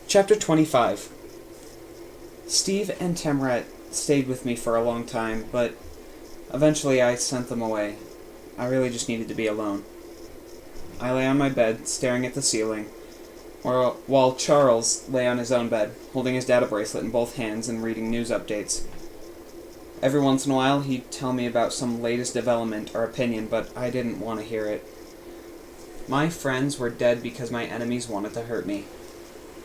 Chapter 25. Steve and Temret stayed with me for a long time, but eventually I sent them away. I really just needed to be alone. I lay on my bed, staring at the ceiling, while Charles lay on his own bed, holding his data bracelet in both hands and reading news updates. Every once in a while, he'd tell me about some latest development or opinion, but I didn't want to hear it. My friends were dead because my enemies wanted to hurt me.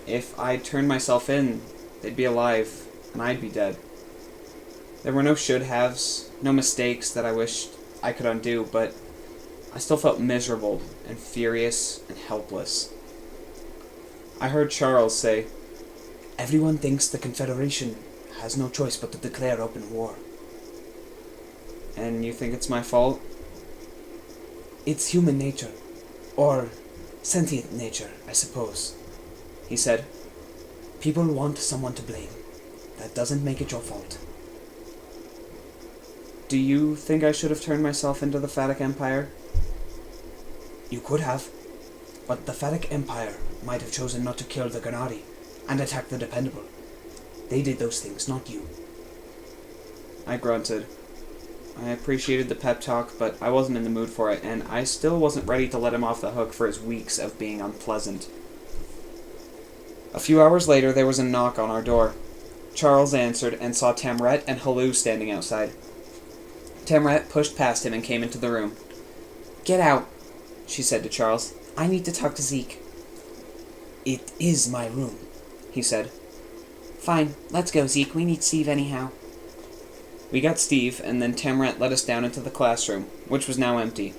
If I'd turned myself in, they'd be alive, and I'd be dead. There were no should-haves, no mistakes that I wished I could undo, but I still felt miserable and furious and helpless. I heard Charles say, "Everyone thinks the Confederation has no choice but to declare open war." "And you think it's my fault?" "It's human nature. Or sentient nature, I suppose," he said. "People want someone to blame. That doesn't make it your fault." "Do you think I should have turned myself into the Phatic Empire?" "You could have. But the Phatic Empire might have chosen not to kill the Ghanari and attack the Dependable. They did those things, not you." I grunted. I appreciated the pep talk, but I wasn't in the mood for it, and I still wasn't ready to let him off the hook for his weeks of being unpleasant. A few hours later, there was a knock on our door. Charles answered and saw Temret and Halou standing outside. Temret pushed past him and came into the room. "Get out," she said to Charles. "I need to talk to Zeke." "It is my room," he said. "Fine, let's go, Zeke. We need Steve anyhow." We got Steve, and then Temret led us down into the classroom, which was now empty.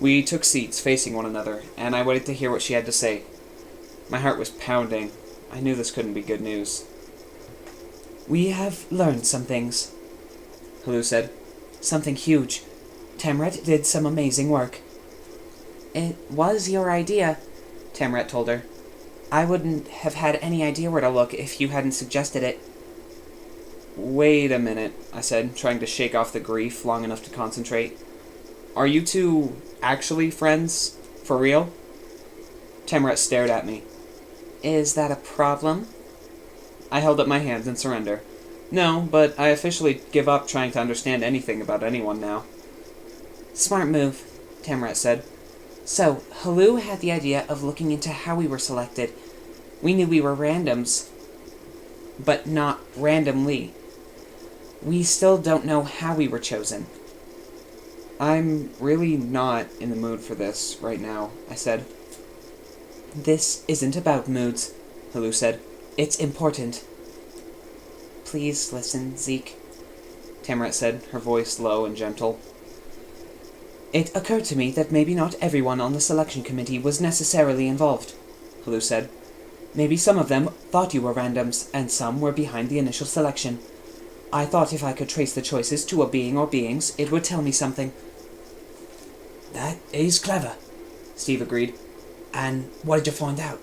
We took seats facing one another, and I waited to hear what she had to say. My heart was pounding. I knew this couldn't be good news. "We have learned some things," Halou said. "Something huge. Temret did some amazing work." "It was your idea," Temret told her. "I wouldn't have had any idea where to look if you hadn't suggested it." "Wait a minute," I said, trying to shake off the grief long enough to concentrate. "Are you two actually friends? For real?" Temret stared at me. "Is that a problem?" I held up my hands in surrender. "No, but I officially give up trying to understand anything about anyone now." "Smart move," Temret said. "So, Halou had the idea of looking into how we were selected. We knew we were randoms, but not randomly. We still don't know how we were chosen." "I'm really not in the mood for this right now," I said. "This isn't about moods," Halou said. "It's important." "Please listen, Zeke," Temret said, her voice low and gentle. "It occurred to me that maybe not everyone on the selection committee was necessarily involved," Halou said. "Maybe some of them thought you were randoms, and some were behind the initial selection. I thought if I could trace the choices to a being or beings, it would tell me something." "That is clever," Steve agreed. "And what did you find out?"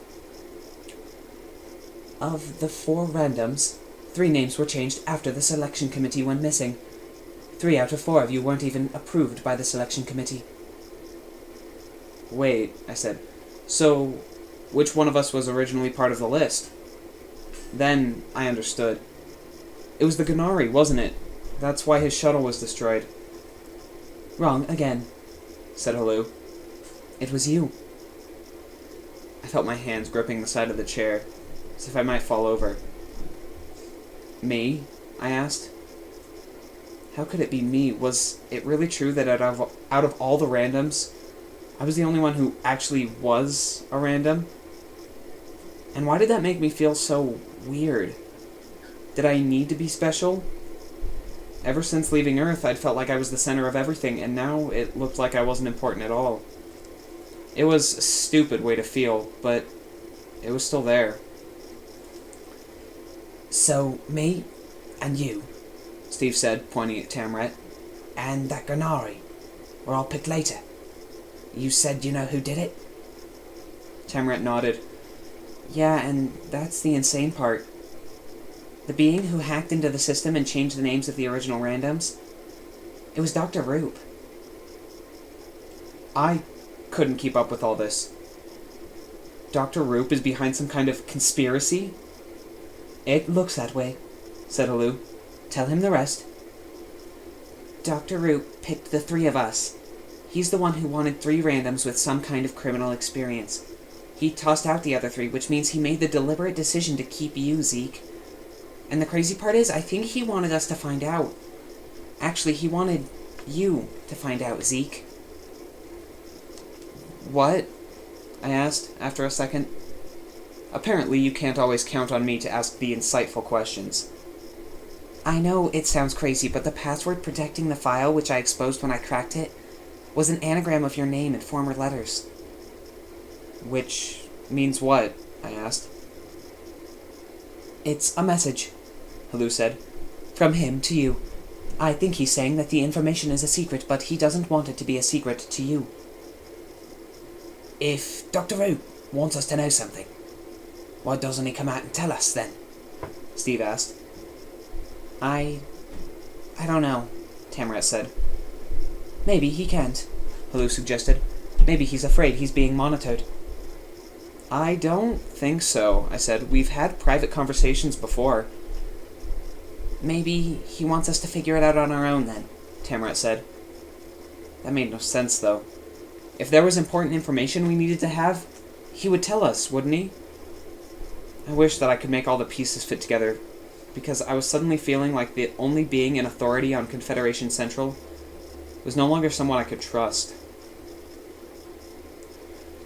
"Of the 4 randoms, 3 names were changed after the selection committee went missing. 3 out of 4 of you weren't even approved by the selection committee." "Wait," I said. "So, which one of us was originally part of the list?" Then I understood. It was the Ghanari, wasn't it? That's why his shuttle was destroyed. "Wrong again," said Halou. "It was you." I felt my hands gripping the side of the chair, as if I might fall over. "Me?" I asked. How could it be me? Was it really true that out of all the randoms, I was the only one who actually was a random? And why did that make me feel so weird? Did I need to be special? Ever since leaving Earth, I'd felt like I was the center of everything, and now it looked like I wasn't important at all. It was a stupid way to feel, but it was still there. "So, me and you," Steve said, pointing at Temret, "and that Ghanari were all picked later. You said you know who did it?" Temret nodded. "Yeah, and that's the insane part. The being who hacked into the system and changed the names of the original randoms, it was Dr. Roop." I couldn't keep up with all this. Dr. Roop is behind some kind of conspiracy? It looks that way, said Halou. Tell him the rest. Dr. Roop picked the 3 of us. He's the one who wanted 3 randoms with some kind of criminal experience. He tossed out the other 3, which means he made the deliberate decision to keep you, Zeke. And the crazy part is, I think he wanted us to find out. Actually, he wanted you to find out, Zeke. What? I asked, after a second. Apparently, you can't always count on me to ask the insightful questions. I know it sounds crazy, but the password protecting the file, which I exposed when I cracked it, was an anagram of your name in former letters. Which means what? I asked. It's a message, Halou said. From him to you. I think he's saying that the information is a secret, but he doesn't want it to be a secret to you. If Dr. Roop wants us to know something, why doesn't he come out and tell us then? Steve asked. I don't know, Tamrat said. Maybe he can't, Halou suggested. Maybe he's afraid he's being monitored. I don't think so, I said. We've had private conversations before. Maybe he wants us to figure it out on our own then, Tamrat said. That made no sense, though. If there was important information we needed to have, he would tell us, wouldn't he? I wish that I could make all the pieces fit together, because I was suddenly feeling like the only being in authority on Confederation Central was no longer someone I could trust.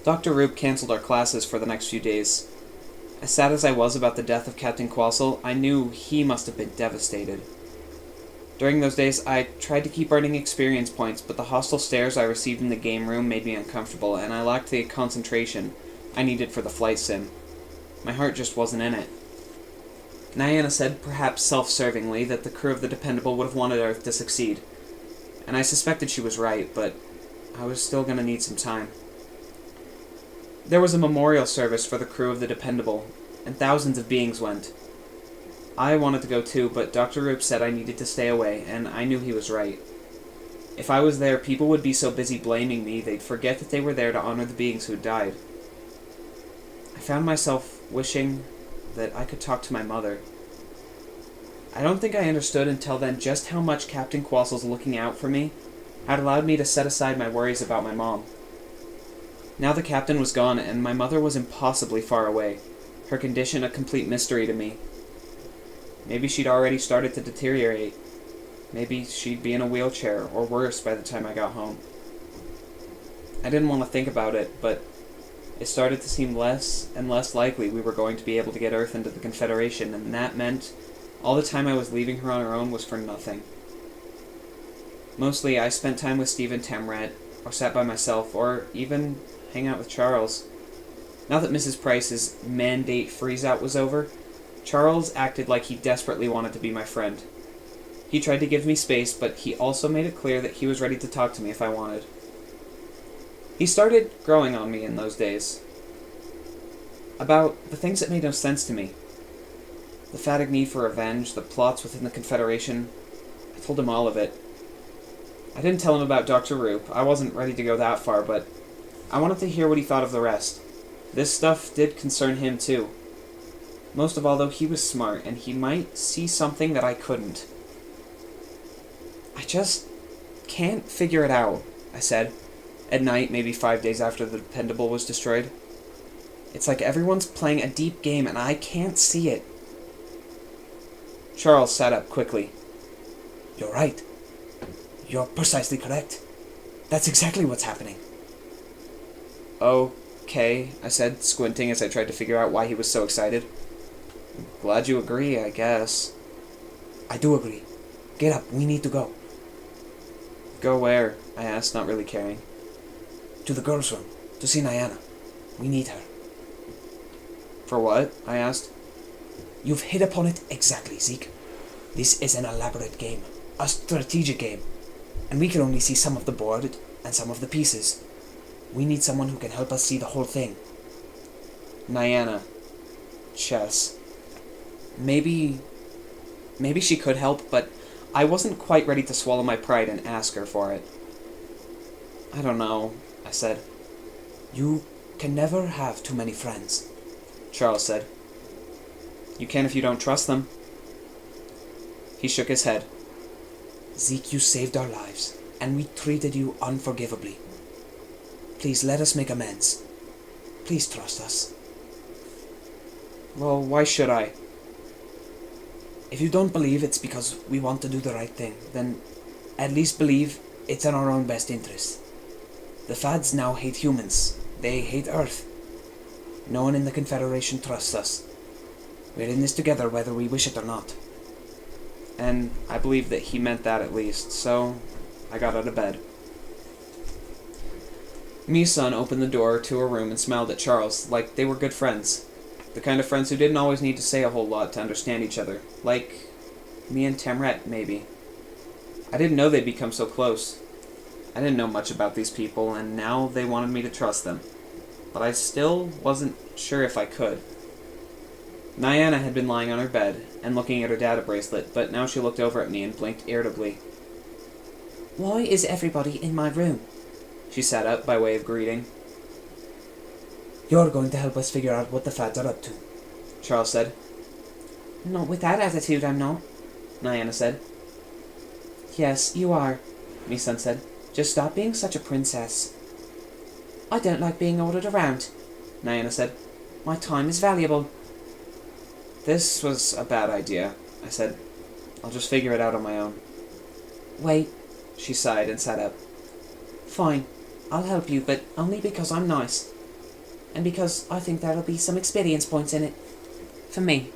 Dr. Roop canceled our classes for the next few days. As sad as I was about the death of Captain Quassel, I knew he must have been devastated. During those days, I tried to keep earning experience points, but the hostile stares I received in the game room made me uncomfortable, and I lacked the concentration I needed for the flight sim. My heart just wasn't in it. Nianna said, perhaps self-servingly, that the crew of the Dependable would have wanted Earth to succeed. And I suspected she was right, but I was still going to need some time. There was a memorial service for the crew of the Dependable, and thousands of beings went. I wanted to go too, but Dr. Roop said I needed to stay away, and I knew he was right. If I was there, people would be so busy blaming me, they'd forget that they were there to honor the beings who died. I found myself wishing that I could talk to my mother. I don't think I understood until then just how much Captain Quassel's looking out for me had allowed me to set aside my worries about my mom. Now the captain was gone, and my mother was impossibly far away, her condition a complete mystery to me. Maybe she'd already started to deteriorate. Maybe she'd be in a wheelchair, or worse, by the time I got home. I didn't want to think about it, but it started to seem less and less likely we were going to be able to get Earth into the Confederation, and that meant all the time I was leaving her on her own was for nothing. Mostly, I spent time with Steve and Tamrat, or sat by myself, or even hang out with Charles. Now that Mrs. Price's mandate freeze-out was over, Charles acted like he desperately wanted to be my friend. He tried to give me space, but he also made it clear that he was ready to talk to me if I wanted. He started growing on me in those days. About the things that made no sense to me. The fatigue need for revenge, the plots within the Confederation. I told him all of it. I didn't tell him about Dr. Roop. I wasn't ready to go that far, but I wanted to hear what he thought of the rest. This stuff did concern him too. Most of all, though, he was smart, and he might see something that I couldn't. I just can't figure it out, I said, at night, maybe 5 days after the Dependable was destroyed. It's like everyone's playing a deep game, and I can't see it. Charles sat up quickly. You're right. You're precisely correct. That's exactly what's happening. Okay, I said, squinting as I tried to figure out why he was so excited. Glad you agree, I guess. I do agree. Get up, we need to go. Go where? I asked, not really caring. To the girls' room, to see Nianna. We need her. For what? I asked. You've hit upon it exactly, Zeke. This is an elaborate game, a strategic game, and we can only see some of the board and some of the pieces. We need someone who can help us see the whole thing. Nianna. Chess. Maybe she could help, but I wasn't quite ready to swallow my pride and ask her for it. I don't know, I said. You can never have too many friends, Charles said. You can if you don't trust them. He shook his head. Zeke, you saved our lives, and we treated you unforgivably. Please let us make amends. Please trust us. Well, why should I? If you don't believe it's because we want to do the right thing, then at least believe it's in our own best interest. The Fads now hate humans. They hate Earth. No one in the Confederation trusts us. We're in this together whether we wish it or not. And I believe that he meant that at least, so I got out of bed. Mi-sun opened the door to her room and smiled at Charles, like they were good friends. The kind of friends who didn't always need to say a whole lot to understand each other. Like me and Temret, maybe. I didn't know they'd become so close. I didn't know much about these people, and now they wanted me to trust them. But I still wasn't sure if I could. Nyana had been lying on her bed and looking at her data bracelet, but now she looked over at me and blinked irritably. Why is everybody in my room? She sat up by way of greeting. You're going to help us figure out what the Fads are up to, Charles said. Not with that attitude, I'm not, Nyana said. Yes, you are, Mi-sun said. Just stop being such a princess. I don't like being ordered around, Nyana said. My time is valuable. This was a bad idea, I said. I'll just figure it out on my own. Wait, she sighed and sat up. Fine, I'll help you, but only because I'm nice. And because I think there'll be some experience points in it. For me.